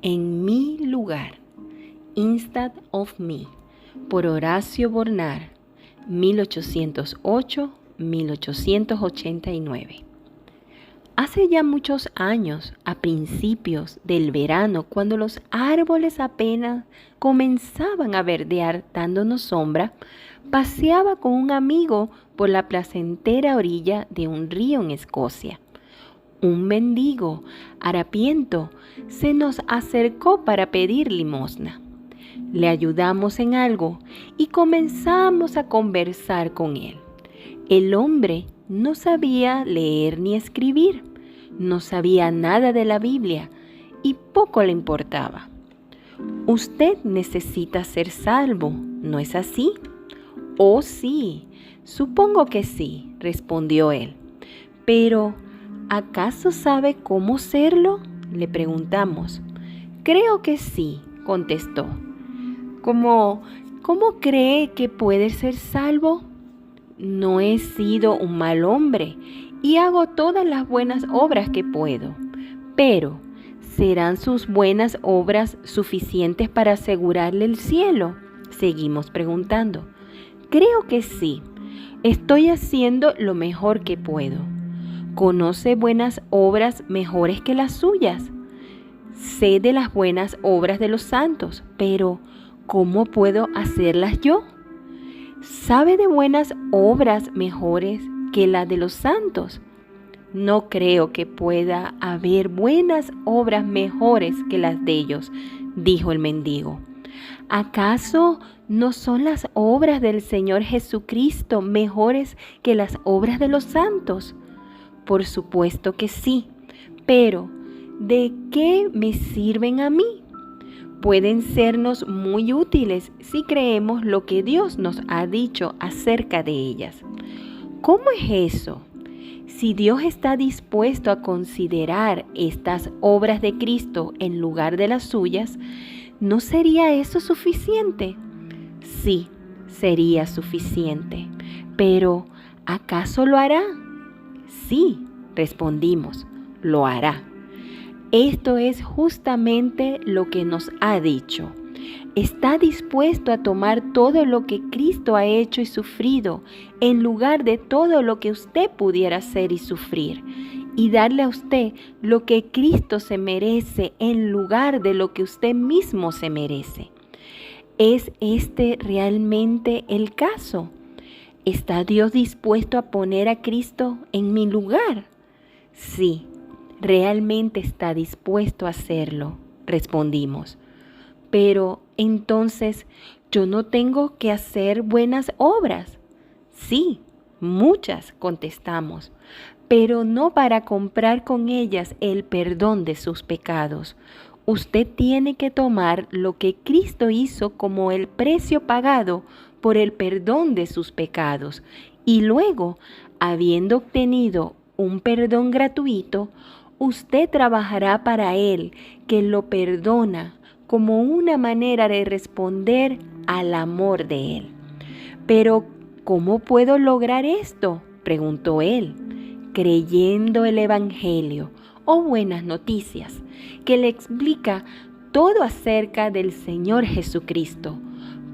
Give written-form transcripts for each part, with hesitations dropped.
En mi lugar, Instead of Me, por Horacio Bornar, 1808-1889. Hace ya muchos años, a principios del verano, cuando los árboles apenas comenzaban a verdear dándonos sombra, paseaba con un amigo por la placentera orilla de un río en Escocia. Un mendigo harapiento se nos acercó para pedir limosna. Le ayudamos en algo y comenzamos a conversar con él. El hombre no sabía leer ni escribir, no sabía nada de la Biblia y poco le importaba. Usted necesita ser salvo, ¿no es así? Oh, sí, supongo que sí, respondió él. Pero, ¿acaso sabe cómo serlo?, le preguntamos. Creo que sí, contestó. ¿Cómo cree que puede ser salvo? No he sido un mal hombre y hago todas las buenas obras que puedo. Pero, ¿serán sus buenas obras suficientes para asegurarle el cielo?, seguimos preguntando. Creo que sí. Estoy haciendo lo mejor que puedo. ¿Conoce buenas obras mejores que las suyas? Sé de las buenas obras de los santos, pero ¿cómo puedo hacerlas yo? ¿Sabe de buenas obras mejores que las de los santos? No creo que pueda haber buenas obras mejores que las de ellos, dijo el mendigo. ¿Acaso no son las obras del Señor Jesucristo mejores que las obras de los santos? Por supuesto que sí, pero ¿de qué me sirven a mí? Pueden sernos muy útiles si creemos lo que Dios nos ha dicho acerca de ellas. ¿Cómo es eso? Si Dios está dispuesto a considerar estas obras de Cristo en lugar de las suyas, ¿no sería eso suficiente? Sí, sería suficiente. Pero, ¿acaso lo hará? Sí, respondimos, lo hará. Esto es justamente lo que nos ha dicho. Está dispuesto a tomar todo lo que Cristo ha hecho y sufrido en lugar de todo lo que usted pudiera hacer y sufrir, y darle a usted lo que Cristo se merece en lugar de lo que usted mismo se merece. ¿Es este realmente el caso? ¿Está Dios dispuesto a poner a Cristo en mi lugar? Sí, realmente está dispuesto a hacerlo, respondimos. Pero entonces, ¿yo no tengo que hacer buenas obras? Sí, muchas, contestamos, pero no para comprar con ellas el perdón de sus pecados. Usted tiene que tomar lo que Cristo hizo como el precio pagado por el perdón de sus pecados y luego, habiendo obtenido un perdón gratuito, usted trabajará para Él, que lo perdona como una manera de responder al amor de Él. Pero, ¿cómo puedo lograr esto?, preguntó él. Creyendo el Evangelio o buenas noticias, que le explica todo acerca del Señor Jesucristo,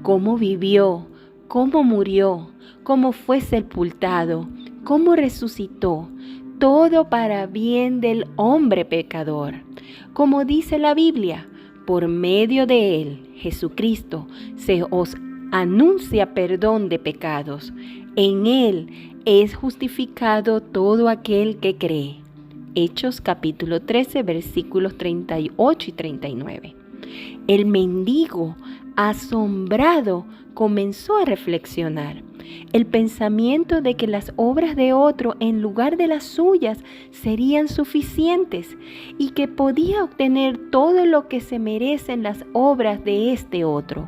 cómo vivió, cómo murió, cómo fue sepultado, cómo resucitó, todo para bien del hombre pecador. Como dice la Biblia, por medio de Él, Jesucristo, se os anuncia perdón de pecados. En Él es justificado todo aquel que cree. Hechos capítulo 13, versículos 38 y 39. El mendigo, asombrado, comenzó a reflexionar. El pensamiento de que las obras de otro en lugar de las suyas serían suficientes y que podía obtener todo lo que se merecen las obras de este otro,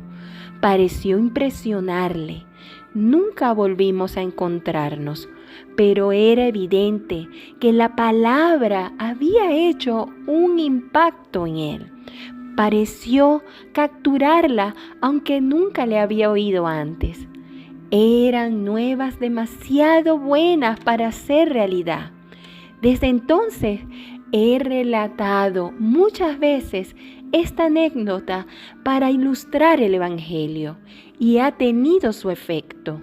pareció impresionarle. Nunca volvimos a encontrarnos, pero era evidente que la palabra había hecho un impacto en él. Pareció capturarla, aunque nunca le había oído antes. Eran nuevas demasiado buenas para ser realidad. Desde entonces, He relatado muchas veces esta anécdota para ilustrar el Evangelio y ha tenido su efecto.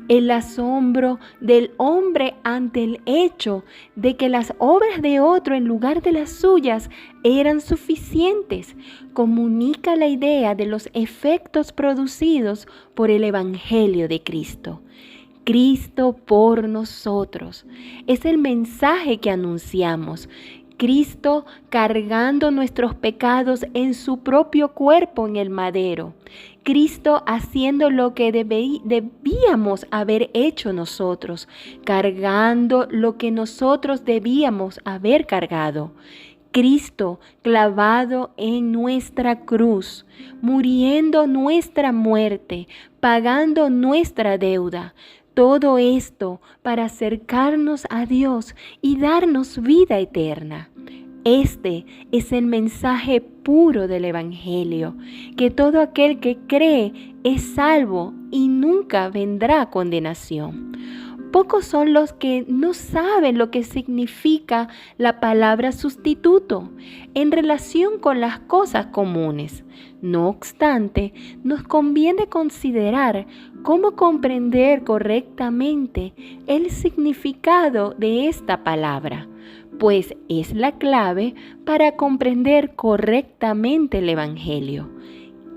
El asombro del hombre ante el hecho de que las obras de otro en lugar de las suyas eran suficientes comunica la idea de los efectos producidos por el Evangelio de Cristo. Cristo por nosotros es el mensaje que anunciamos. Cristo cargando nuestros pecados en su propio cuerpo en el madero. Cristo haciendo lo que debíamos haber hecho nosotros, cargando lo que nosotros debíamos haber cargado. Cristo clavado en nuestra cruz, muriendo nuestra muerte, pagando nuestra deuda. Todo esto para acercarnos a Dios y darnos vida eterna. Este es el mensaje puro del Evangelio, que todo aquel que cree es salvo y nunca vendrá condenación. Pocos son los que no saben lo que significa la palabra sustituto en relación con las cosas comunes. No obstante, nos conviene considerar cómo comprender correctamente el significado de esta palabra, pues es la clave para comprender correctamente el Evangelio.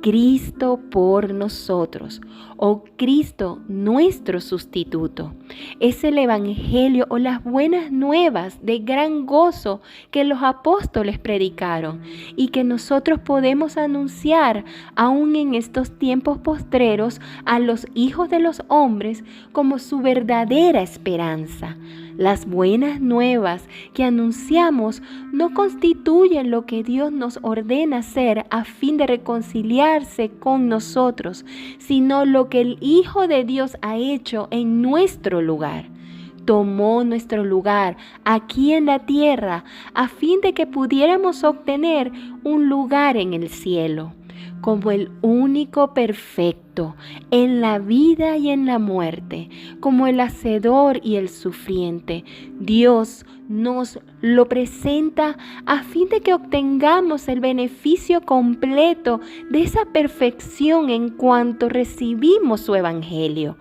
Cristo por nosotros, o Cristo nuestro sustituto. Es el Evangelio o las buenas nuevas de gran gozo que los apóstoles predicaron y que nosotros podemos anunciar aún en estos tiempos postreros a los hijos de los hombres como su verdadera esperanza. Las buenas nuevas que anunciamos no constituyen lo que Dios nos ordena hacer a fin de reconciliarse con nosotros, sino lo que el Hijo de Dios ha hecho en nuestro lugar. Tomó nuestro lugar aquí en la tierra a fin de que pudiéramos obtener un lugar en el cielo. Como el único perfecto en la vida y en la muerte, como el hacedor y el sufriente, Dios nos lo presenta a fin de que obtengamos el beneficio completo de esa perfección en cuanto recibimos su evangelio.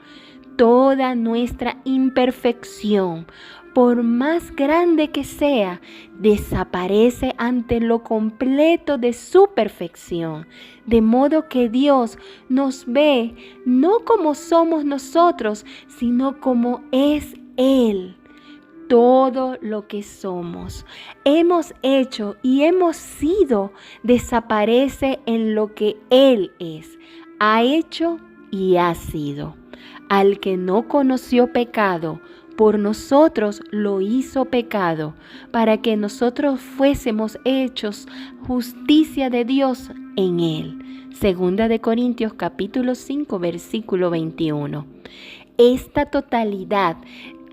Toda nuestra imperfección, por más grande que sea, desaparece ante lo completo de su perfección, de modo que Dios nos ve no como somos nosotros, sino como es Él. Todo lo que somos, hemos hecho y hemos sido, desaparece en lo que Él es, ha hecho y ha sido. Al que no conoció pecado, por nosotros lo hizo pecado, para que nosotros fuésemos hechos justicia de Dios en él. Segunda de Corintios capítulo 5 versículo 21. Esta totalidad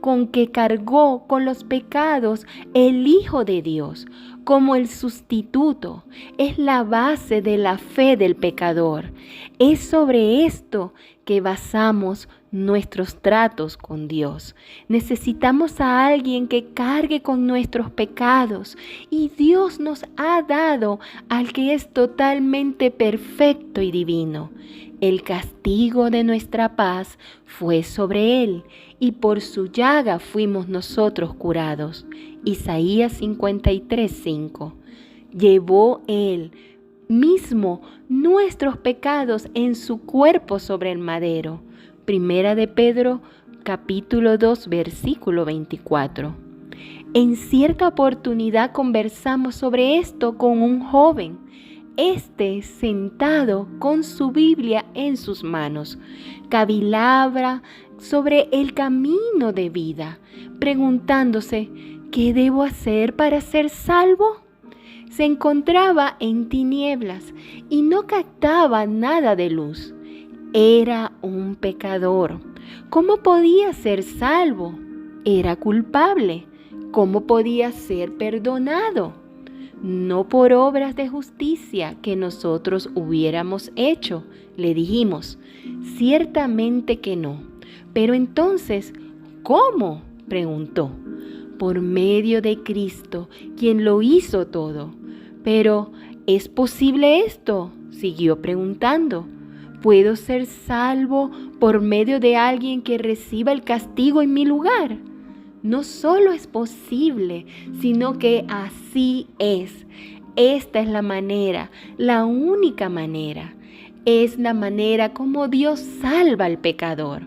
con que cargó con los pecados el Hijo de Dios como el sustituto es la base de la fe del pecador. Es sobre esto que basamos nuestros tratos con Dios. Necesitamos a alguien que cargue con nuestros pecados y Dios nos ha dado al que es totalmente perfecto y divino. El castigo de nuestra paz fue sobre él y por su llaga fuimos nosotros curados. Isaías 53:5. Llevó él mismo nuestros pecados en su cuerpo sobre el madero. Primera de Pedro, capítulo 2, versículo 24. En cierta oportunidad conversamos sobre esto con un joven, sentado con su Biblia en sus manos, cavilabra sobre el camino de vida, preguntándose, ¿qué debo hacer para ser salvo? Se encontraba en tinieblas y no captaba nada de luz. Era un pecador. ¿Cómo podía ser salvo? Era culpable. ¿Cómo podía ser perdonado? No por obras de justicia que nosotros hubiéramos hecho, le dijimos. Ciertamente que no. Pero entonces, ¿cómo?, preguntó. por medio de Cristo, quien lo hizo todo. Pero, ¿es posible esto?, siguió preguntando. ¿Puedo ser salvo por medio de alguien que reciba el castigo en mi lugar? No solo es posible, sino que así es. Esta es la manera, la única manera. Es la manera como Dios salva al pecador.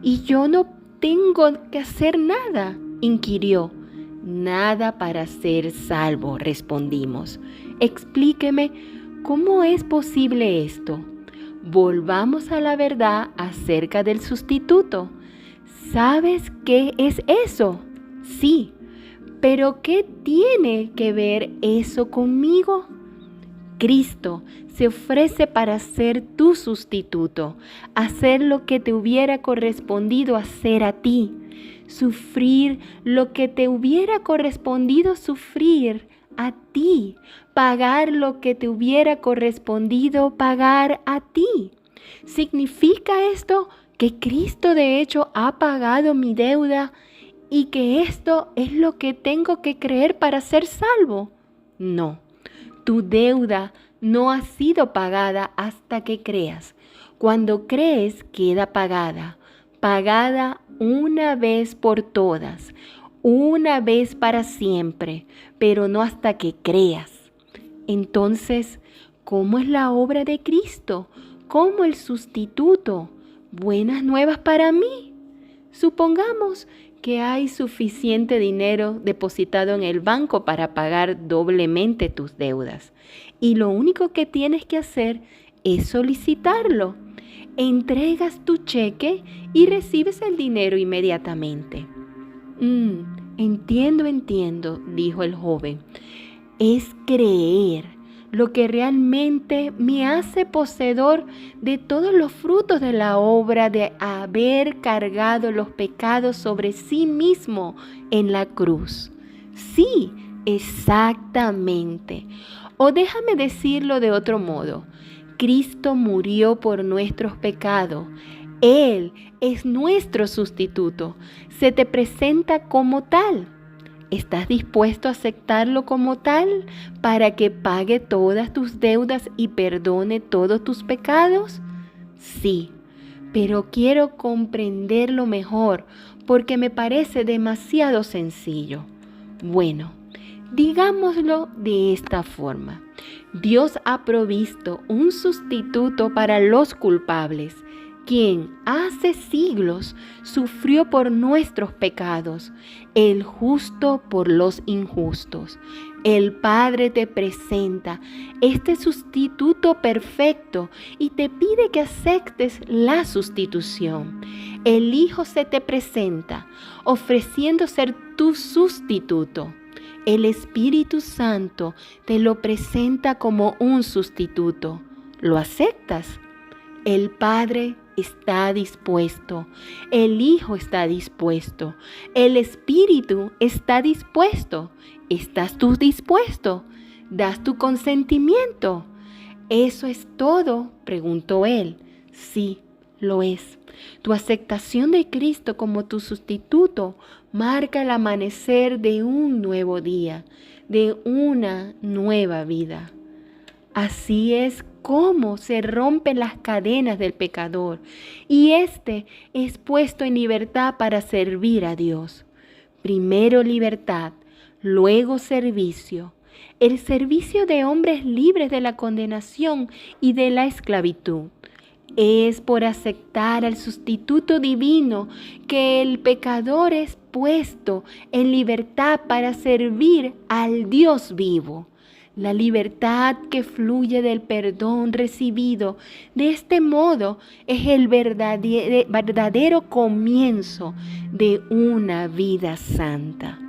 Y yo no tengo que hacer nada, inquirió. Nada para ser salvo, respondimos. Explíqueme, ¿cómo es posible esto? Volvamos a la verdad acerca del sustituto. ¿Sabes qué es eso? Sí, pero ¿qué tiene que ver eso conmigo? Cristo se ofrece para ser tu sustituto, hacer lo que te hubiera correspondido hacer a ti, sufrir lo que te hubiera correspondido sufrir a ti, pagar lo que te hubiera correspondido pagar a ti. ¿Significa esto que Cristo de hecho ha pagado mi deuda y que esto es lo que tengo que creer para ser salvo? No. Tu deuda no ha sido pagada hasta que creas. Cuando crees, queda pagada. Pagada una vez por todas, una vez para siempre, pero no hasta que creas. Entonces, ¿cómo es la obra de Cristo? ¿Cómo el sustituto? ¿Buenas nuevas para mí? Supongamos que hay suficiente dinero depositado en el banco para pagar doblemente tus deudas. Y lo único que tienes que hacer es solicitarlo. Entregas tu cheque y recibes el dinero inmediatamente. Entiendo, dijo el joven. Es creer lo que realmente me hace poseedor de todos los frutos de la obra de haber cargado los pecados sobre sí mismo en la cruz. Sí, exactamente. O déjame decirlo de otro modo. Cristo murió por nuestros pecados. Él es nuestro sustituto. Se te presenta como tal. ¿Estás dispuesto a aceptarlo como tal para que pague todas tus deudas y perdone todos tus pecados? Sí, pero quiero comprenderlo mejor porque me parece demasiado sencillo. Bueno, digámoslo de esta forma. Dios ha provisto un sustituto para los culpables, quien hace siglos sufrió por nuestros pecados, el justo por los injustos. El Padre te presenta este sustituto perfecto y te pide que aceptes la sustitución. El Hijo se te presenta, ofreciendo ser tu sustituto. El Espíritu Santo te lo presenta como un sustituto. ¿Lo aceptas? El Padre está dispuesto, el Hijo está dispuesto, el Espíritu está dispuesto. ¿Estás tú dispuesto? ¿Das tu consentimiento? ¿Eso es todo?, preguntó él. Sí, lo es. Tu aceptación de Cristo como tu sustituto marca el amanecer de un nuevo día, de una nueva vida. Así es como se rompen las cadenas del pecador y éste es puesto en libertad para servir a Dios. Primero libertad, luego servicio. El servicio de hombres libres de la condenación y de la esclavitud. Es por aceptar al sustituto divino que el pecador es puesto en libertad para servir al Dios vivo. La libertad que fluye del perdón recibido de este modo es el verdadero comienzo de una vida santa.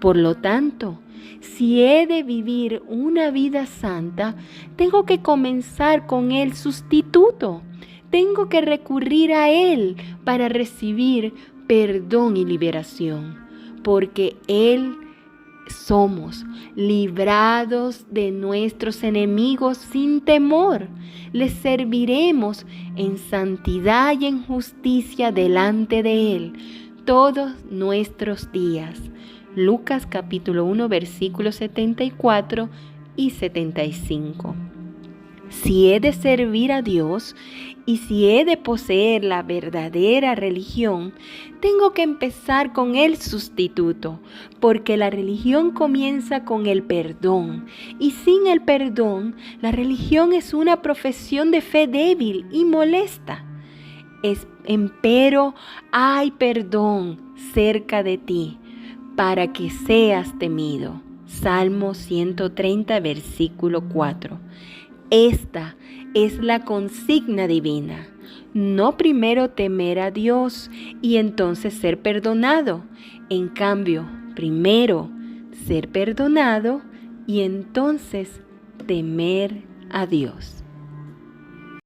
Por lo tanto, si he de vivir una vida santa, tengo que comenzar con el sustituto. Tengo que recurrir a Él para recibir perdón y liberación, porque Él somos librados de nuestros enemigos sin temor. Les serviremos en santidad y en justicia delante de Él todos nuestros días. Lucas capítulo 1 versículos 74 y 75. Si he de servir a Dios y si he de poseer la verdadera religión, tengo que empezar con el sustituto, porque la religión comienza con el perdón, y sin el perdón, la religión es una profesión de fe débil y molesta. Empero hay perdón cerca de ti, para que seas temido. Salmo 130, versículo 4. Esta es la consigna divina. No primero temer a Dios y entonces ser perdonado. En cambio, primero ser perdonado y entonces temer a Dios.